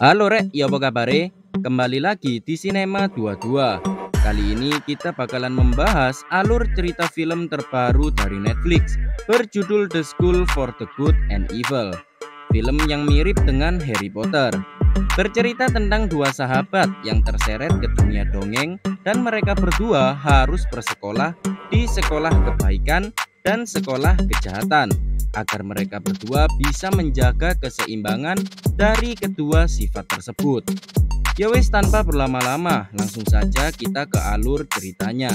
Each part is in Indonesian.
Halo Rek, ya apa kabare? Kembali lagi di Cinema 22. Kali ini kita bakalan membahas alur cerita film terbaru dari Netflix berjudul The School for the Good and Evil. Film yang mirip dengan Harry Potter. Bercerita tentang dua sahabat yang terseret ke dunia dongeng dan mereka berdua harus bersekolah di sekolah kebaikan dan sekolah kejahatan agar mereka berdua bisa menjaga keseimbangan dari kedua sifat tersebut. Ya wis, tanpa berlama-lama, langsung saja kita ke alur ceritanya.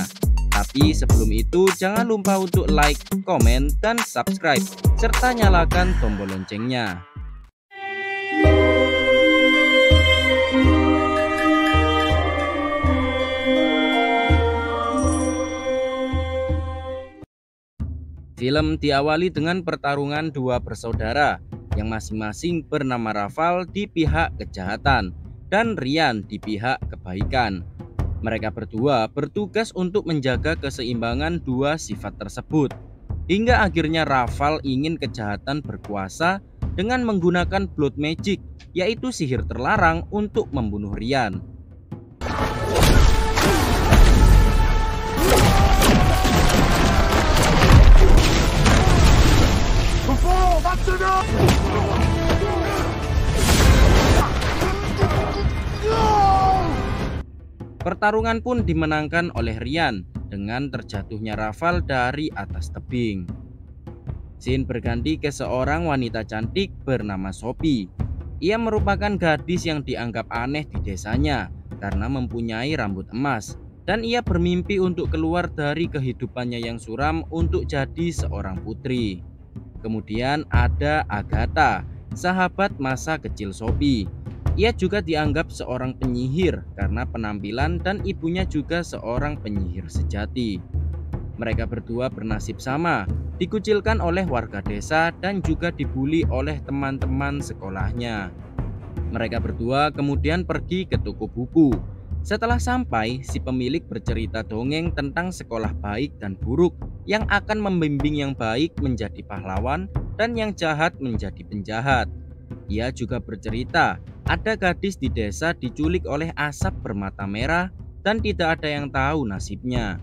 Tapi sebelum itu jangan lupa untuk like, komen, dan subscribe serta nyalakan tombol loncengnya. Film diawali dengan pertarungan dua bersaudara yang masing-masing bernama Rafal di pihak kejahatan dan Ryan di pihak kebaikan. Mereka berdua bertugas untuk menjaga keseimbangan dua sifat tersebut. Hingga akhirnya Rafal ingin kejahatan berkuasa dengan menggunakan blood magic, yaitu sihir terlarang untuk membunuh Ryan. Pertarungan pun dimenangkan oleh Ryan dengan terjatuhnya Rafal dari atas tebing. Scene berganti ke seorang wanita cantik bernama Sophie. Ia merupakan gadis yang dianggap aneh di desanya karena mempunyai rambut emas, dan ia bermimpi untuk keluar dari kehidupannya yang suram untuk jadi seorang putri. Kemudian ada Agatha, sahabat masa kecil Sophie. Ia juga dianggap seorang penyihir karena penampilan dan ibunya juga seorang penyihir sejati. Mereka berdua bernasib sama, dikucilkan oleh warga desa dan juga dibully oleh teman-teman sekolahnya. Mereka berdua kemudian pergi ke toko buku. Setelah sampai, si pemilik bercerita dongeng tentang sekolah baik dan buruk yang akan membimbing yang baik menjadi pahlawan dan yang jahat menjadi penjahat. Ia juga bercerita ada gadis di desa diculik oleh asap bermata merah dan tidak ada yang tahu nasibnya.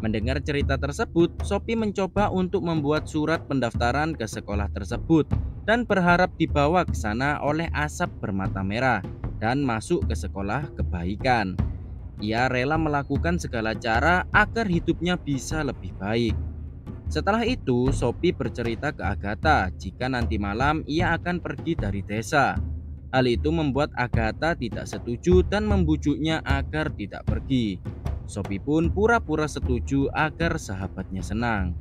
Mendengar cerita tersebut, Sophie mencoba untuk membuat surat pendaftaran ke sekolah tersebut dan berharap dibawa ke sana oleh asap bermata merah dan masuk ke sekolah kebaikan. Ia rela melakukan segala cara agar hidupnya bisa lebih baik. Setelah itu, Sophie bercerita ke Agatha jika nanti malam ia akan pergi dari desa. Hal itu membuat Agatha tidak setuju dan membujuknya agar tidak pergi. Sophie pun pura-pura setuju agar sahabatnya senang.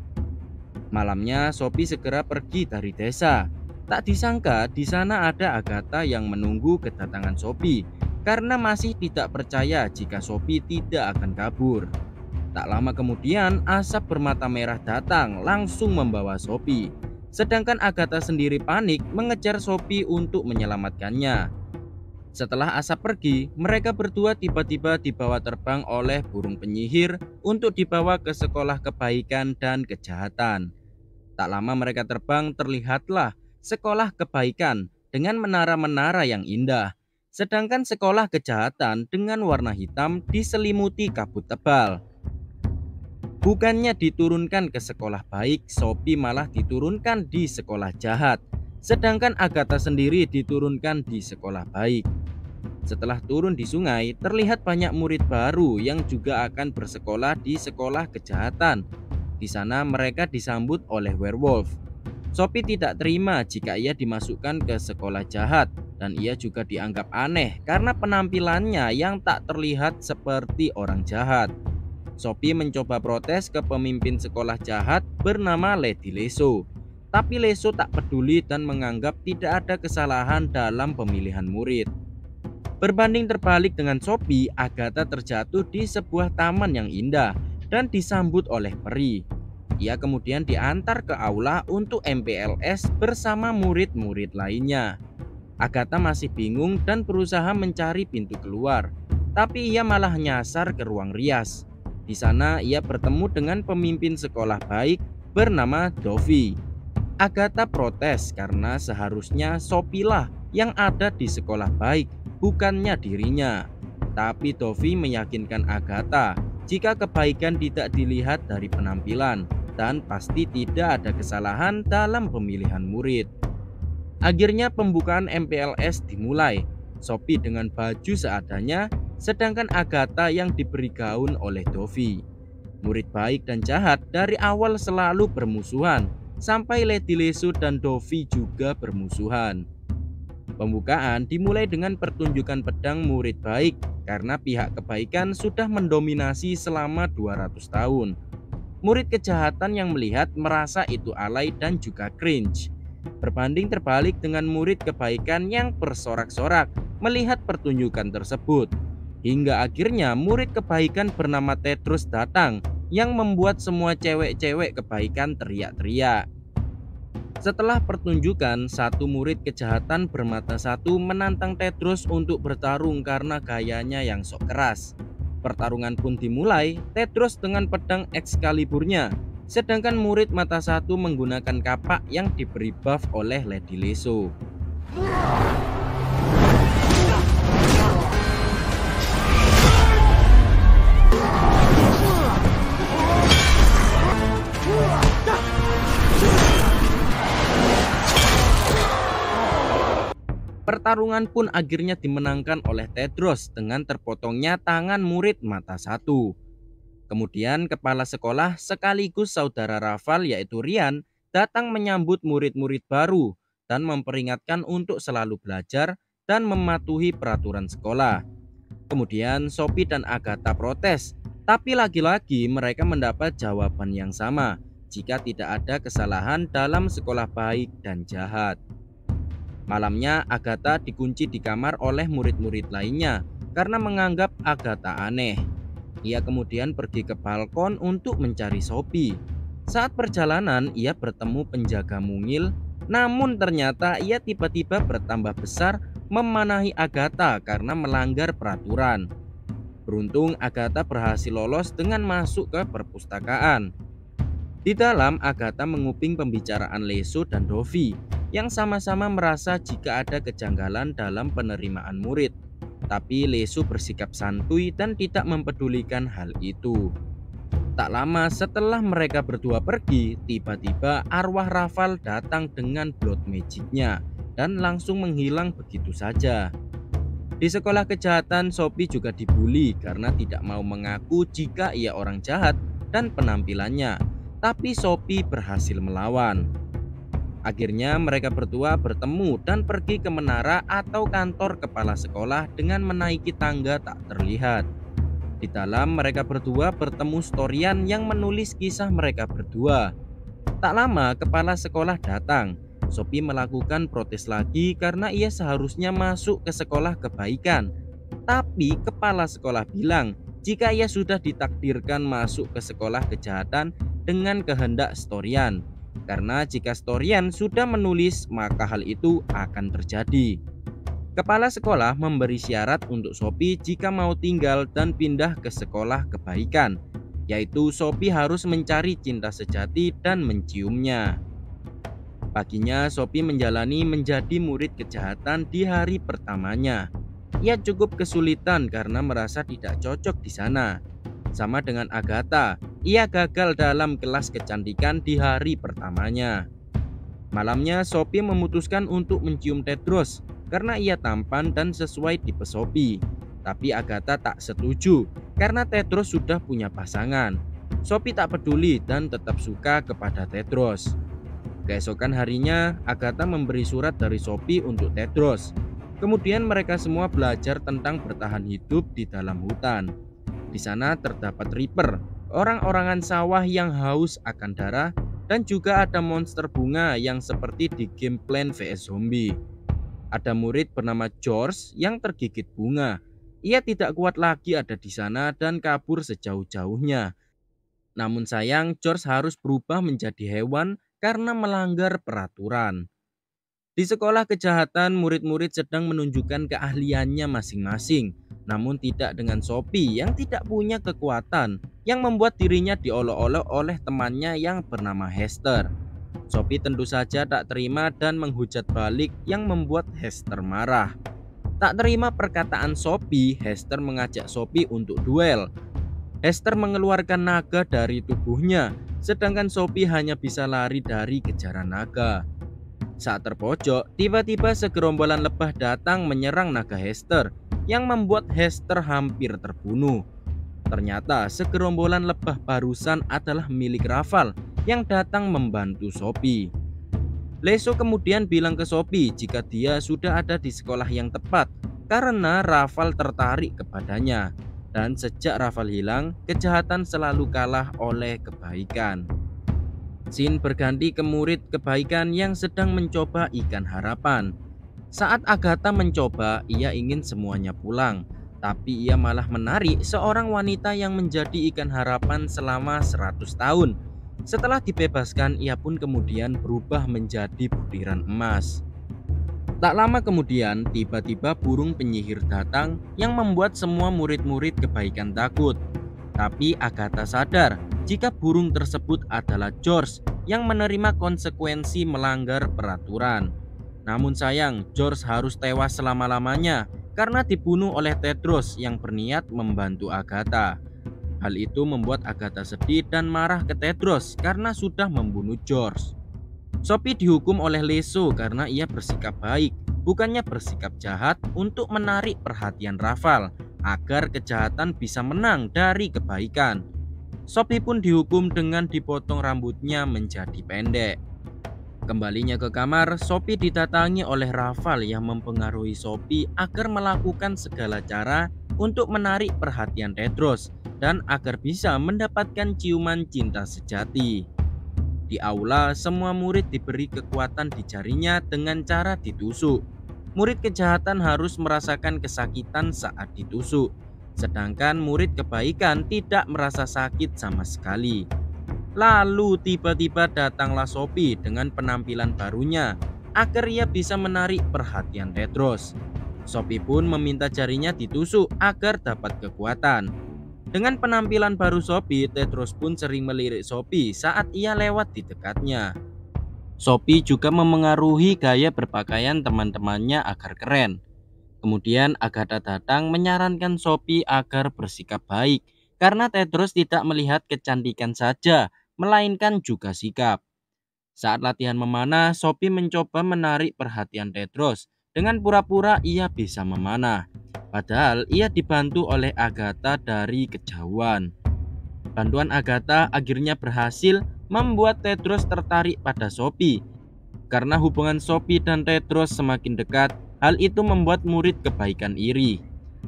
Malamnya, Sophie segera pergi dari desa. Tak disangka di sana ada Agatha yang menunggu kedatangan Sophie karena masih tidak percaya jika Sophie tidak akan kabur. Tak lama kemudian, asap bermata merah datang langsung membawa Sophie. Sedangkan Agatha sendiri panik mengejar Sophie untuk menyelamatkannya. Setelah asap pergi, mereka berdua tiba-tiba dibawa terbang oleh burung penyihir untuk dibawa ke sekolah kebaikan dan kejahatan. Tak lama mereka terbang, terlihatlah sekolah kebaikan dengan menara-menara yang indah. Sedangkan sekolah kejahatan dengan warna hitam diselimuti kabut tebal. Bukannya diturunkan ke sekolah baik, Sophie malah diturunkan di sekolah jahat. Sedangkan Agatha sendiri diturunkan di sekolah baik. Setelah turun di sungai, terlihat banyak murid baru yang juga akan bersekolah di sekolah kejahatan. Di sana mereka disambut oleh werewolf. Sophie tidak terima jika ia dimasukkan ke sekolah jahat, dan ia juga dianggap aneh karena penampilannya yang tak terlihat seperti orang jahat. Sophie mencoba protes ke pemimpin sekolah jahat bernama Lady Leso. Tapi Leso tak peduli dan menganggap tidak ada kesalahan dalam pemilihan murid. Berbanding terbalik dengan Sophie, Agatha terjatuh di sebuah taman yang indah dan disambut oleh peri. Ia kemudian diantar ke aula untuk MPLS bersama murid-murid lainnya. Agatha masih bingung dan berusaha mencari pintu keluar, tapi ia malah nyasar ke ruang rias. Di sana ia bertemu dengan pemimpin sekolah baik bernama Dovie. Agatha protes karena seharusnya Sophie lah yang ada di sekolah baik, bukannya dirinya. Tapi Dovi meyakinkan Agatha jika kebaikan tidak dilihat dari penampilan dan pasti tidak ada kesalahan dalam pemilihan murid. Akhirnya pembukaan MPLS dimulai. Sophie dengan baju seadanya, sedangkan Agatha yang diberi gaun oleh Dovi. Murid baik dan jahat dari awal selalu bermusuhan, sampai Lady Leso dan Dovi juga bermusuhan. Pembukaan dimulai dengan pertunjukan pedang murid baik karena pihak kebaikan sudah mendominasi selama 200 tahun. Murid kejahatan yang melihat merasa itu alay dan juga cringe. Berbanding terbalik dengan murid kebaikan yang bersorak-sorak melihat pertunjukan tersebut. Hingga akhirnya murid kebaikan bernama Tedros datang yang membuat semua cewek-cewek kebaikan teriak-teriak. Setelah pertunjukan, satu murid kejahatan bermata satu menantang Tedros untuk bertarung karena gayanya yang sok keras. Pertarungan pun dimulai, Tedros dengan pedang Excaliburnya, sedangkan murid mata satu menggunakan kapak yang diberi buff oleh Lady Leso. Pertarungan pun akhirnya dimenangkan oleh Tedros dengan terpotongnya tangan murid mata satu. Kemudian kepala sekolah sekaligus saudara Raval yaitu Ryan datang menyambut murid-murid baru dan memperingatkan untuk selalu belajar dan mematuhi peraturan sekolah. Kemudian Sophie dan Agatha protes, tapi lagi-lagi mereka mendapat jawaban yang sama jika tidak ada kesalahan dalam sekolah baik dan jahat. Malamnya Agatha dikunci di kamar oleh murid-murid lainnya karena menganggap Agatha aneh. Ia kemudian pergi ke balkon untuk mencari Sophie. Saat perjalanan ia bertemu penjaga mungil, namun ternyata ia tiba-tiba bertambah besar memanahi Agatha karena melanggar peraturan. Beruntung Agatha berhasil lolos dengan masuk ke perpustakaan. Di dalam Agatha menguping pembicaraan Leso dan Dovi yang sama-sama merasa jika ada kejanggalan dalam penerimaan murid. Tapi Leso bersikap santuy dan tidak mempedulikan hal itu. Tak lama setelah mereka berdua pergi, tiba-tiba arwah Raval datang dengan blood magicnya dan langsung menghilang begitu saja. Di sekolah kejahatan, Sophie juga dibully karena tidak mau mengaku jika ia orang jahat dan penampilannya. Tapi Sophie berhasil melawan. Akhirnya mereka berdua bertemu dan pergi ke menara atau kantor kepala sekolah dengan menaiki tangga tak terlihat. Di dalam mereka berdua bertemu Storian yang menulis kisah mereka berdua. Tak lama kepala sekolah datang. Sophie melakukan protes lagi karena ia seharusnya masuk ke sekolah kebaikan. Tapi kepala sekolah bilang jika ia sudah ditakdirkan masuk ke sekolah kejahatan dengan kehendak Storian. Karena jika Storian sudah menulis maka hal itu akan terjadi. Kepala sekolah memberi syarat untuk Sophie jika mau tinggal dan pindah ke sekolah kebaikan, yaitu Sophie harus mencari cinta sejati dan menciumnya. Paginya Sophie menjalani menjadi murid kejahatan di hari pertamanya. Ia cukup kesulitan karena merasa tidak cocok di sana. Sama dengan Agatha, ia gagal dalam kelas kecantikan di hari pertamanya. Malamnya Sophie memutuskan untuk mencium Tedros karena ia tampan dan sesuai tipe Sophie. Tapi Agatha tak setuju karena Tedros sudah punya pasangan. Sophie tak peduli dan tetap suka kepada Tedros. Keesokan harinya Agatha memberi surat dari Sophie untuk Tedros. Kemudian mereka semua belajar tentang bertahan hidup di dalam hutan. Di sana terdapat Reaper, orang-orangan sawah yang haus akan darah, dan juga ada monster bunga yang seperti di game Plant vs Zombie. Ada murid bernama George yang tergigit bunga. Ia tidak kuat lagi ada di sana dan kabur sejauh-jauhnya. Namun sayang, George harus berubah menjadi hewan karena melanggar peraturan. Di sekolah kejahatan, murid-murid sedang menunjukkan keahliannya masing-masing. Namun tidak dengan Sophie yang tidak punya kekuatan, yang membuat dirinya diolok-olok oleh temannya yang bernama Hester. Sophie tentu saja tak terima dan menghujat balik yang membuat Hester marah. Tak terima perkataan Sophie, Hester mengajak Sophie untuk duel. Hester mengeluarkan naga dari tubuhnya, sedangkan Sophie hanya bisa lari dari kejaran naga. Saat terpojok, tiba-tiba segerombolan lebah datang menyerang naga Hester, yang membuat Hester hampir terbunuh. Ternyata segerombolan lebah barusan adalah milik Raval yang datang membantu Sophie. Leso kemudian bilang ke Sophie jika dia sudah ada di sekolah yang tepat karena Raval tertarik kepadanya. Dan sejak Raval hilang, kejahatan selalu kalah oleh kebaikan. Scene berganti ke murid kebaikan yang sedang mencoba ikan harapan. Saat Agatha mencoba, ia ingin semuanya pulang. Tapi ia malah menarik seorang wanita yang menjadi ikan harapan selama 100 tahun. Setelah dibebaskan, ia pun kemudian berubah menjadi butiran emas. Tak lama kemudian, tiba-tiba burung penyihir datang yang membuat semua murid-murid kebaikan takut. Tapi Agatha sadar jika burung tersebut adalah George yang menerima konsekuensi melanggar peraturan. Namun sayang, George harus tewas selama-lamanya karena dibunuh oleh Tedros yang berniat membantu Agatha. Hal itu membuat Agatha sedih dan marah ke Tedros karena sudah membunuh George. Sophie dihukum oleh Leso karena ia bersikap baik, bukannya bersikap jahat untuk menarik perhatian Raval agar kejahatan bisa menang dari kebaikan. Sophie pun dihukum dengan dipotong rambutnya menjadi pendek. Kembalinya ke kamar, Sophie didatangi oleh Raval yang mempengaruhi Sophie agar melakukan segala cara untuk menarik perhatian Tedros dan agar bisa mendapatkan ciuman cinta sejati. Di aula, semua murid diberi kekuatan di jarinya dengan cara ditusuk. Murid kejahatan harus merasakan kesakitan saat ditusuk, sedangkan murid kebaikan tidak merasa sakit sama sekali. Lalu tiba-tiba datanglah Sophie dengan penampilan barunya agar ia bisa menarik perhatian Tedros. Sophie pun meminta jarinya ditusuk agar dapat kekuatan. Dengan penampilan baru Sophie, Tedros pun sering melirik Sophie saat ia lewat di dekatnya. Sophie juga memengaruhi gaya berpakaian teman-temannya agar keren. Kemudian Agatha datang menyarankan Sophie agar bersikap baik karena Tedros tidak melihat kecantikan saja, melainkan juga sikap. Saat latihan memanah, Sophie mencoba menarik perhatian Tedros dengan pura-pura ia bisa memanah. Padahal ia dibantu oleh Agatha dari kejauhan. Bantuan Agatha akhirnya berhasil membuat Tedros tertarik pada Sophie. Karena hubungan Sophie dan Tedros semakin dekat, hal itu membuat murid kebaikan iri.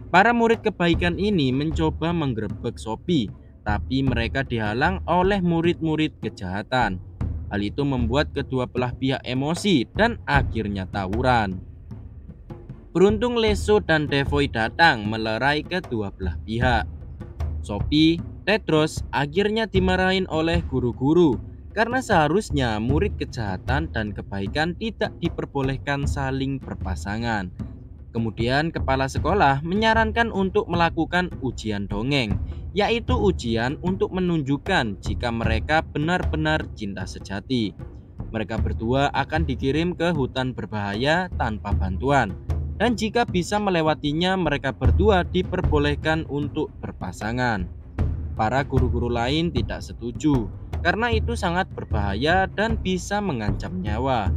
Para murid kebaikan ini mencoba menggerebek Sophie, tapi mereka dihalang oleh murid-murid kejahatan. Hal itu membuat kedua belah pihak emosi dan akhirnya tawuran. Beruntung Leso dan Devoy datang melerai kedua belah pihak. Sophie, Tedros akhirnya dimarahin oleh guru-guru karena seharusnya murid kejahatan dan kebaikan tidak diperbolehkan saling berpasangan. Kemudian kepala sekolah menyarankan untuk melakukan ujian dongeng, yaitu ujian untuk menunjukkan jika mereka benar-benar cinta sejati. Mereka berdua akan dikirim ke hutan berbahaya tanpa bantuan. Dan jika bisa melewatinya, mereka berdua diperbolehkan untuk berpasangan. Para guru-guru lain tidak setuju, karena itu sangat berbahaya dan bisa mengancam nyawa.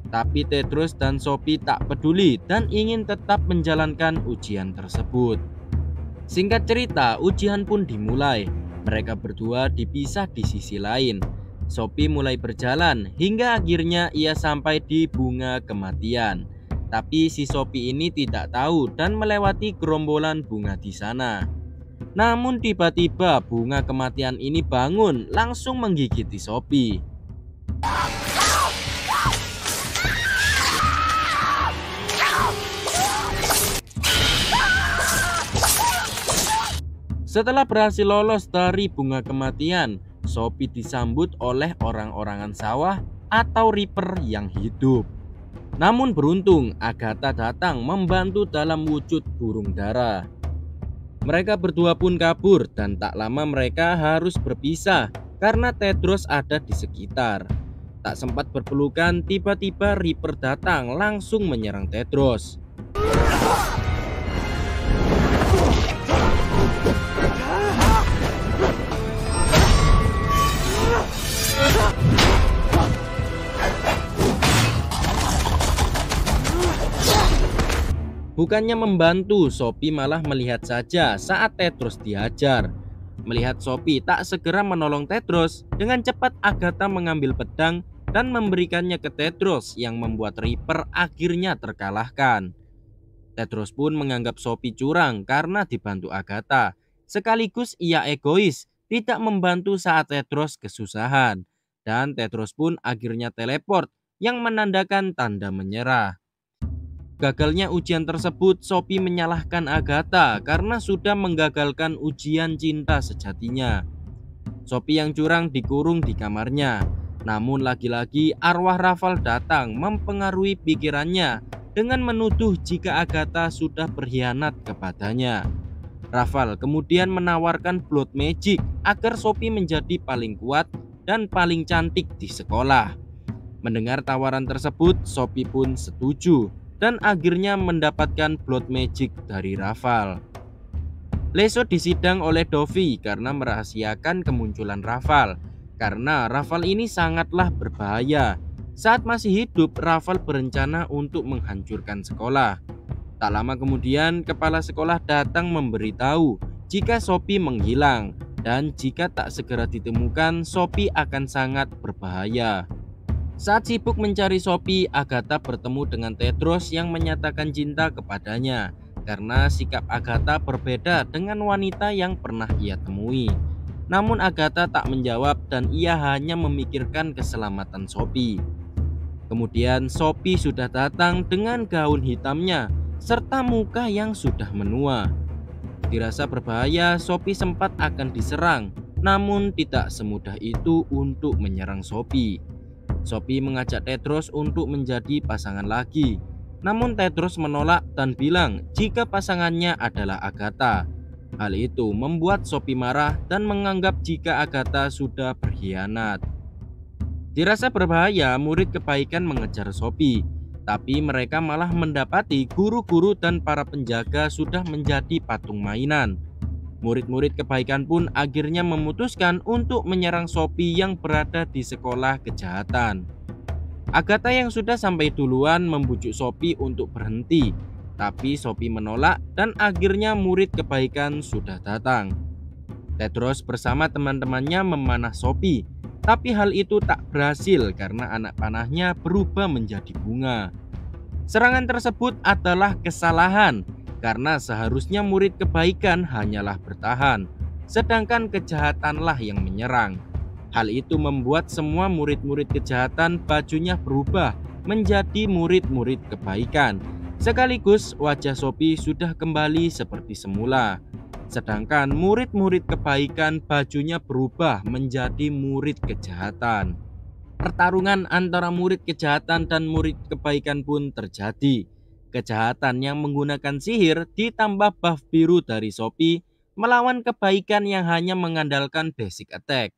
Tapi Tedros dan Sophie tak peduli dan ingin tetap menjalankan ujian tersebut. Singkat cerita, ujian pun dimulai. Mereka berdua dipisah di sisi lain. Sophie mulai berjalan hingga akhirnya ia sampai di bunga kematian. Tapi si Sophie ini tidak tahu dan melewati gerombolan bunga di sana. Namun tiba-tiba bunga kematian ini bangun langsung menggigiti Sophie. Setelah berhasil lolos dari bunga kematian, Sophie disambut oleh orang-orangan sawah atau Reaper yang hidup. Namun beruntung, Agatha datang membantu dalam wujud burung dara. Mereka berdua pun kabur dan tak lama mereka harus berpisah karena Tedros ada di sekitar. Tak sempat berpelukan, tiba-tiba Reaper datang langsung menyerang Tedros. Bukannya membantu, Sophie malah melihat saja saat Tedros dihajar. Melihat Sophie tak segera menolong Tedros, dengan cepat Agatha mengambil pedang dan memberikannya ke Tedros yang membuat Reaper akhirnya terkalahkan. Tedros pun menganggap Sophie curang karena dibantu Agatha. Sekaligus ia egois, tidak membantu saat Tedros kesusahan. Dan Tedros pun akhirnya teleport yang menandakan tanda menyerah. Gagalnya ujian tersebut, Sophie menyalahkan Agatha karena sudah menggagalkan ujian cinta sejatinya. Sophie yang curang dikurung di kamarnya. Namun lagi-lagi arwah Raval datang mempengaruhi pikirannya dengan menuduh jika Agatha sudah berkhianat kepadanya. Raval kemudian menawarkan blood magic agar Sophie menjadi paling kuat dan paling cantik di sekolah. Mendengar tawaran tersebut, Sophie pun setuju dan akhirnya mendapatkan blood magic dari Raval. Leso disidang oleh Dovi karena merahasiakan kemunculan Raval. Karena Raval ini sangatlah berbahaya. Saat masih hidup, Raval berencana untuk menghancurkan sekolah. Tak lama kemudian, kepala sekolah datang memberitahu jika Sophie menghilang. Dan jika tak segera ditemukan, Sophie akan sangat berbahaya. Saat sibuk mencari Sophie, Agatha bertemu dengan Tedros yang menyatakan cinta kepadanya karena sikap Agatha berbeda dengan wanita yang pernah ia temui. Namun Agatha tak menjawab dan ia hanya memikirkan keselamatan Sophie. Kemudian Sophie sudah datang dengan gaun hitamnya serta muka yang sudah menua. Dirasa berbahaya, Sophie sempat akan diserang, namun tidak semudah itu untuk menyerang Sophie. Sophie mengajak Tedros untuk menjadi pasangan lagi. Namun Tedros menolak dan bilang jika pasangannya adalah Agatha. Hal itu membuat Sophie marah dan menganggap jika Agatha sudah berkhianat. Dirasa berbahaya, murid kebaikan mengejar Sophie. Tapi mereka malah mendapati guru-guru dan para penjaga sudah menjadi patung mainan. Murid-murid kebaikan pun akhirnya memutuskan untuk menyerang Sophie yang berada di sekolah kejahatan. Agatha yang sudah sampai duluan membujuk Sophie untuk berhenti, tapi Sophie menolak dan akhirnya murid kebaikan sudah datang. Tedros bersama teman-temannya memanah Sophie, tapi hal itu tak berhasil karena anak panahnya berubah menjadi bunga. Serangan tersebut adalah kesalahan karena seharusnya murid kebaikan hanyalah bertahan, sedangkan kejahatanlah yang menyerang. Hal itu membuat semua murid-murid kejahatan bajunya berubah menjadi murid-murid kebaikan. Sekaligus wajah Sophie sudah kembali seperti semula. Sedangkan murid-murid kebaikan bajunya berubah menjadi murid kejahatan. Pertarungan antara murid kejahatan dan murid kebaikan pun terjadi. Kejahatan yang menggunakan sihir ditambah buff biru dari Sophie melawan kebaikan yang hanya mengandalkan basic attack.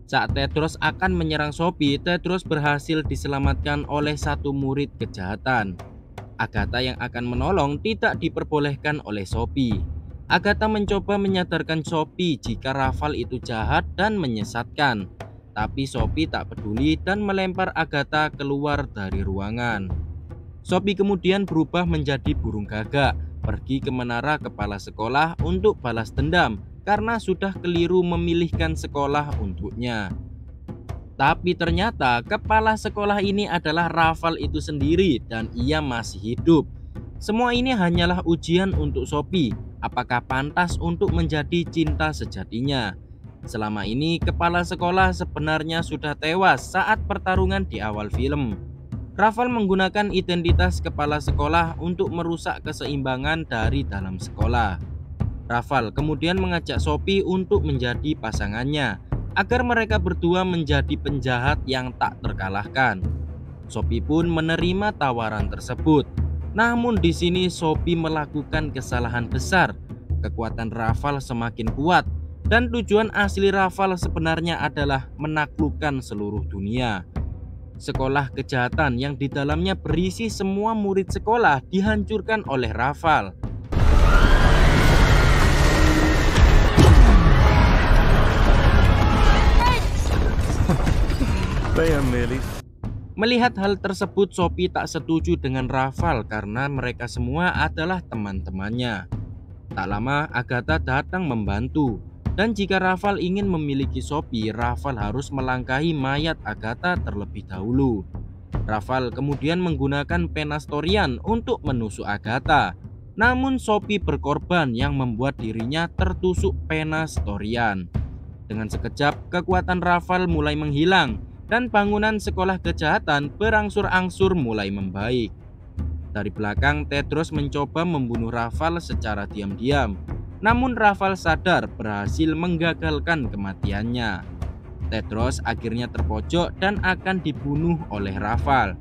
Saat Tedros akan menyerang Sophie, Tedros berhasil diselamatkan oleh satu murid kejahatan. Agatha yang akan menolong tidak diperbolehkan oleh Sophie. Agatha mencoba menyadarkan Sophie jika Raval itu jahat dan menyesatkan. Tapi Sophie tak peduli dan melempar Agatha keluar dari ruangan. Sophie kemudian berubah menjadi burung gagak, pergi ke menara kepala sekolah untuk balas dendam karena sudah keliru memilihkan sekolah untuknya. Tapi ternyata kepala sekolah ini adalah Raval itu sendiri dan ia masih hidup. Semua ini hanyalah ujian untuk Sophie, apakah pantas untuk menjadi cinta sejatinya. Selama ini kepala sekolah sebenarnya sudah tewas saat pertarungan di awal film. Raval menggunakan identitas kepala sekolah untuk merusak keseimbangan dari dalam sekolah. Raval kemudian mengajak Sophie untuk menjadi pasangannya, agar mereka berdua menjadi penjahat yang tak terkalahkan. Sophie pun menerima tawaran tersebut. Namun di sini Sophie melakukan kesalahan besar. Kekuatan Raval semakin kuat dan tujuan asli Raval sebenarnya adalah menaklukkan seluruh dunia. Sekolah kejahatan yang di dalamnya berisi semua murid sekolah dihancurkan oleh Raval. Melihat hal tersebut, Sophie tak setuju dengan Raval karena mereka semua adalah teman-temannya. Tak lama Agatha datang membantu, dan jika Raval ingin memiliki Sophie, Raval harus melangkahi mayat Agatha terlebih dahulu. Raval kemudian menggunakan Penastorian untuk menusuk Agatha. Namun Sophie berkorban yang membuat dirinya tertusuk Penastorian. Dengan sekejap kekuatan Raval mulai menghilang dan bangunan sekolah kejahatan berangsur-angsur mulai membaik. Dari belakang, Tedros mencoba membunuh Raval secara diam-diam. Namun Raval sadar berhasil menggagalkan kematiannya. Tedros akhirnya terpojok dan akan dibunuh oleh Raval.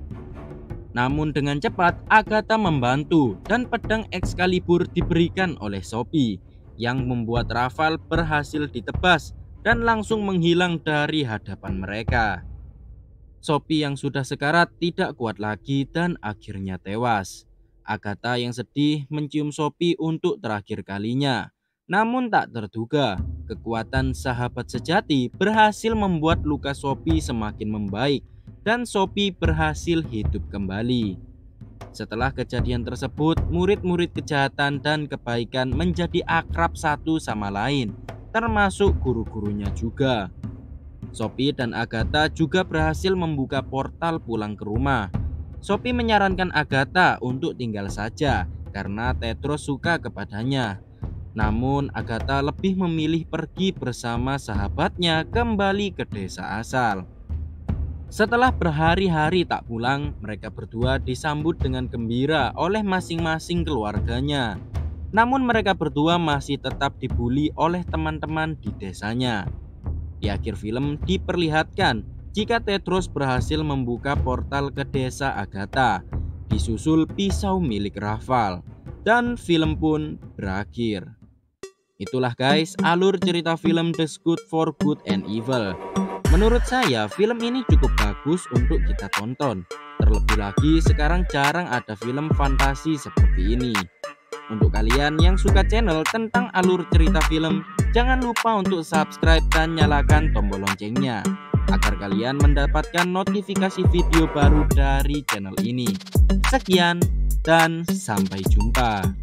Namun dengan cepat Agatha membantu dan pedang Excalibur diberikan oleh Sophie, yang membuat Raval berhasil ditebas dan langsung menghilang dari hadapan mereka. Sophie yang sudah sekarat tidak kuat lagi dan akhirnya tewas. Agatha yang sedih mencium Sophie untuk terakhir kalinya. Namun tak terduga, kekuatan sahabat sejati berhasil membuat luka Sophie semakin membaik dan Sophie berhasil hidup kembali. Setelah kejadian tersebut, murid-murid kejahatan dan kebaikan menjadi akrab satu sama lain, termasuk guru-gurunya juga. Sophie dan Agatha juga berhasil membuka portal pulang ke rumah. Sophie menyarankan Agatha untuk tinggal saja karena Tedros suka kepadanya. Namun Agatha lebih memilih pergi bersama sahabatnya kembali ke desa asal. Setelah berhari-hari tak pulang, mereka berdua disambut dengan gembira oleh masing-masing keluarganya. Namun mereka berdua masih tetap dibully oleh teman-teman di desanya. Di akhir film diperlihatkan jika Tedros berhasil membuka portal ke desa Agatha, disusul pisau milik Raval, dan film pun berakhir. Itulah guys alur cerita film The Scout for Good and Evil. Menurut saya film ini cukup bagus untuk kita tonton. Terlebih lagi sekarang jarang ada film fantasi seperti ini. Untuk kalian yang suka channel tentang alur cerita film, jangan lupa untuk subscribe dan nyalakan tombol loncengnya agar kalian mendapatkan notifikasi video baru dari channel ini. Sekian dan sampai jumpa.